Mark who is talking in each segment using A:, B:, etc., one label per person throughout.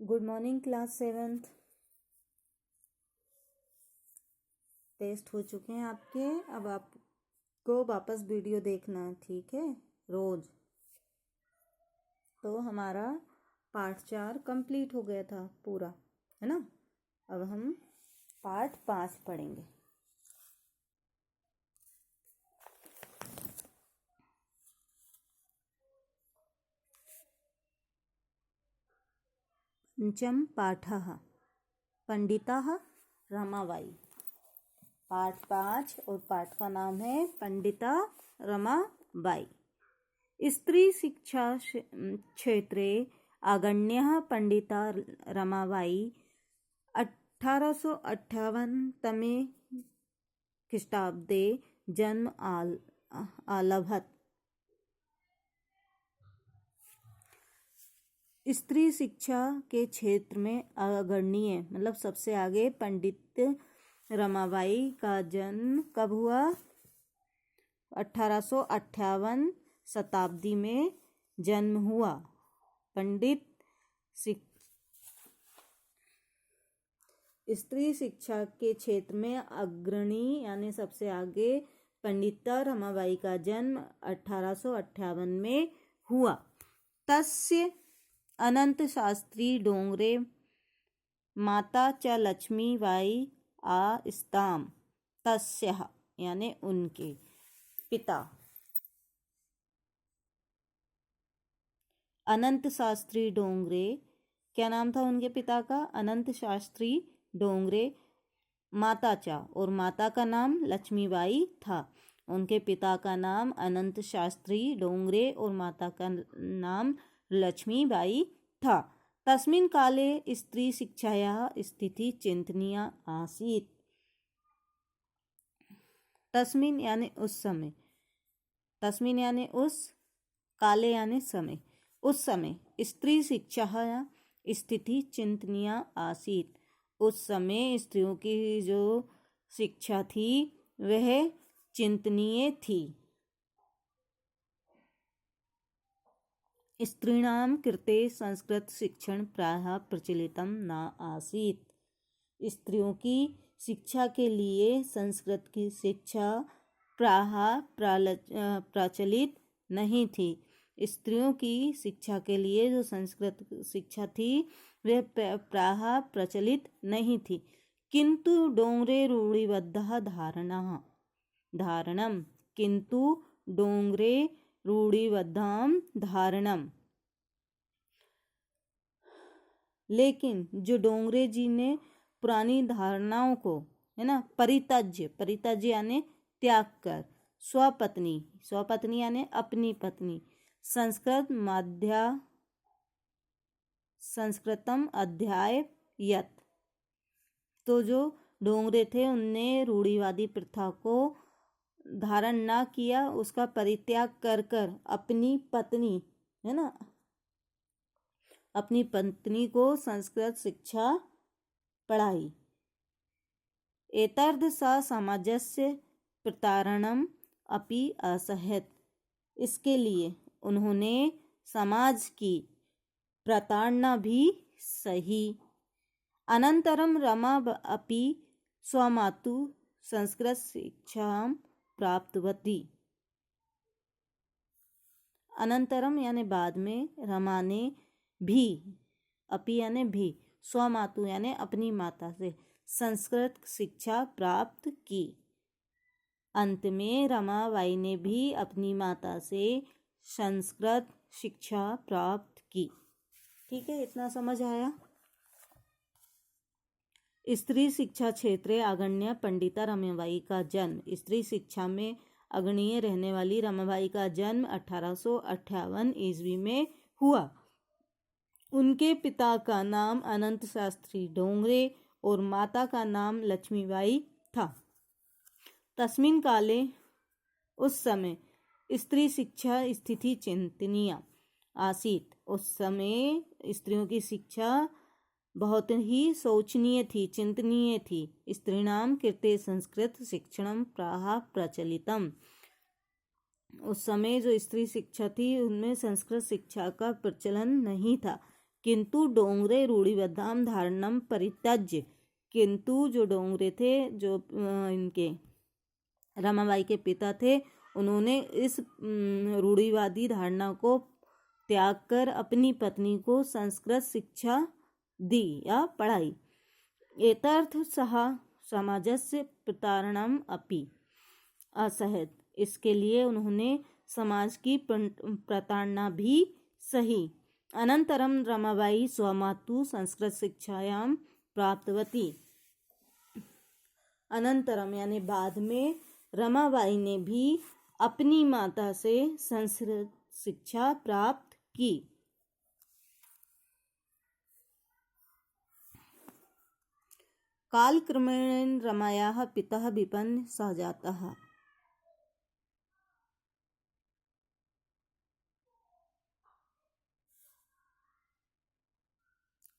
A: Good morning class 7th। Test हो चुके हैं आपके। अब आपको वापस वीडियो देखना है, ठीक है, रोज। तो हमारा पार्ट 4 कंप्लीट हो गया था पूरा, है ना। अब हम पार्ट 5 पढ़ेंगे। पंचम पाठः पंडिता रमाबाई। पार्ट 5 और पाठ का नाम है पंडिता रमाबाई। स्त्री शिक्षा क्षेत्रे अग्रण्यः पंडिता रमाबाई 1858 तमे ख्रीष्टाब्दे जन्म अलभत। स्त्री शिक्षा के क्षेत्र में अग्रणीय मतलब सबसे आगे पंडित रमाबाई का जन्म कब हुआ? 1858 शताब्दी में जन्म हुआ। पंडित स्त्री शिक्षा के क्षेत्र में अग्रणी यानी सबसे आगे पंडिता रमाबाई का जन्म 1858 में हुआ। तस्य अनंत शास्त्री डोंगरे माता च लक्ष्मीबाई आस्ताम। तस्यः यानी उनके पिता अनंत शास्त्री डोंगरे, क्या नाम था उनके पिता का? अनंत शास्त्री डोंगरे। माता चा और माता का नाम लक्ष्मीबाई था। उनके पिता का नाम अनंत शास्त्री डोंगरे और माता का नाम लक्ष्मीबाई था। तस्मिन् काले स्त्री शिक्षायाः स्थिति चिंतनीया आसीत्। तस्मिन् यानी उस समय, तस्मिन् यानी उस, काले यानी समय, उस समय स्त्री शिक्षा स्थिति चिंतनीया आसीत्। उस समय स्त्रियों की जो शिक्षा थी वह चिंतनीय थी। स्त्रीणां कृते संस्कृत शिक्षण प्रायः प्रचलितं न आसीत्। स्त्रियों की शिक्षा के लिए संस्कृत की शिक्षा प्रायः प्रचलित नहीं थी। स्त्रियों की शिक्षा के लिए जो संस्कृत शिक्षा थी वह प्रायः प्रचलित नहीं थी। किंतु डोंगरे रूढ़िबद्धः धारणम, किंतु डोंगरे रूढ़िबद्धं धारणम, लेकिन जो डोंगरे जी ने पुरानी धारणाओं को, है ना, परित्यज्य यानी त्याग कर स्वपत्नी यानी अपनी पत्नी संस्कृतम अध्याययत। तो जो डोंगरे थे उनने रूढ़िवादी प्रथा को धारण ना किया, उसका परित्याग कर अपनी पत्नी, है ना, अपनी पत्नी को संस्कृत शिक्षा पढ़ाई। एतर्थ सा समाजस्य प्रतारणम अपि असहत। इसके लिए उन्होंने समाज की प्रताड़ना भी सही। अनंतरम रमा अपि स्वमातु संस्कृत शिक्षां प्राप्तवती। अनंतरम यानी बाद में, रमा ने भी, अपि यानी भी, स्वमातु यानी अपनी माता से संस्कृत शिक्षा प्राप्त की। अंत में रमाबाई ने भी अपनी माता से संस्कृत शिक्षा प्राप्त की। ठीक है, इतना समझ आया। स्त्री शिक्षा क्षेत्र अग्रण्य पंडिता रमाबाई का जन्म। स्त्री शिक्षा में अग्रणीय रहने वाली रमाबाई का जन्म 1858 ईस्वी में हुआ। उनके पिता का नाम अनंत शास्त्री डोंगरे और माता का नाम लक्ष्मीबाई था। तस्मिन् काले उस समय स्त्री शिक्षा स्थिति चिंतनीय आसीत्। उस समय स्त्रियों की शिक्षा बहुत ही शोचनीय थी, चिंतनीय थी। स्त्रीणां कृते संस्कृत शिक्षणं प्रायः प्रचलितम्। उस समय जो स्त्री शिक्षा थी उनमें संस्कृत शिक्षा का प्रचलन नहीं था। किंतु डोंगरे रूढ़िबद्धाम धारणम परित्यज्य, किंतु जो डोंगरे थे, जो इनके रमाबाई के पिता थे, उन्होंने इस रूढ़िवादी धारणा को त्याग कर अपनी पत्नी को संस्कृत शिक्षा दी या पढ़ाई। एतर्थ सह समाजस्य प्रतारणम अपि असहत, इसके लिए उन्होंने समाज की प्रताड़ना भी सही। अनंतरम रमाबाई स्वमातु संस्कृत शिक्षायां प्राप्तवती, अनंतरम यानी बाद में रमाबाई ने भी अपनी माता से संस्कृत शिक्षा प्राप्त की। कालक्रमेण रमायाः पिता विपन्न सः जातः।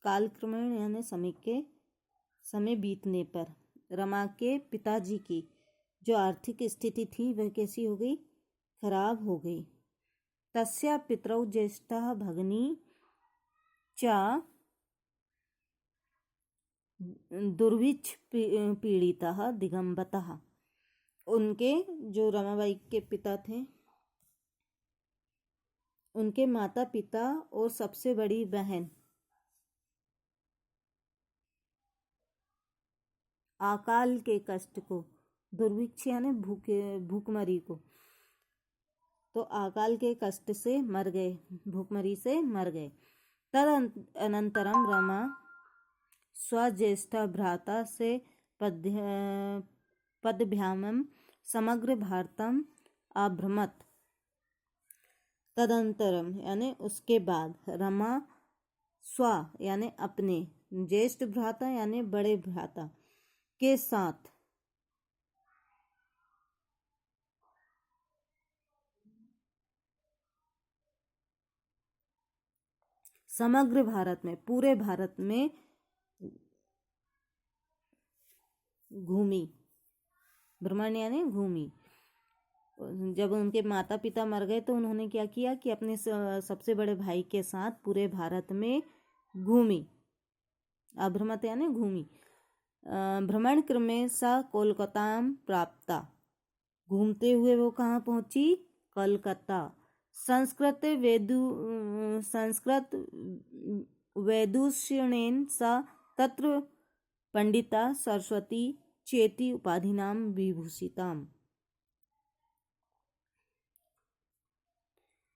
A: कालक्रमेण यानी समय बीतने पर रमा के पिताजी की जो आर्थिक स्थिति थी वह कैसी हो गई, खराब हो गई। तस्या पितरौ ज्येष्ठः भगिनी च दुर्भिक्ष पीड़ितः दिगंबतः, उनके जो रमाबाई के पिता थे, उनके माता पिता और सबसे बड़ी बहन अकाल के कष्ट को, दुर्भिक्ष यानी भूखमरी को, तो अकाल के कष्ट से मर गए, भूखमरी से मर गए। तदनंतरम रमा स्वज्येष्ठ भ्राता से पदभ्यामं समग्र भारतम अभ्रमत। तदंतरम यानी उसके बाद रमा स्व यानी अपने, ज्येष्ठ भ्राता यानी बड़े भ्राता के साथ समग्र भारत में, पूरे भारत में घूमी। भ्रमण यानी घूमी। जब उनके माता पिता मर गए तो उन्होंने क्या किया कि अपने सबसे बड़े भाई के साथ पूरे भारत में घूमी। अभ्रमत यानी घूमी। भ्रमण क्रमे सा कोलकाताम प्राप्ता, घूमते हुए वो कहाँ पहुंची, कलकत्ता। संस्कृत वैदुष्येण सा तत्र पंडिता सरस्वती चेति उपाधिनाम विभूषिताम।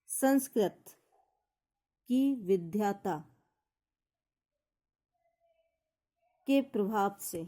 A: संस्कृत की विद्याता के प्रभाव से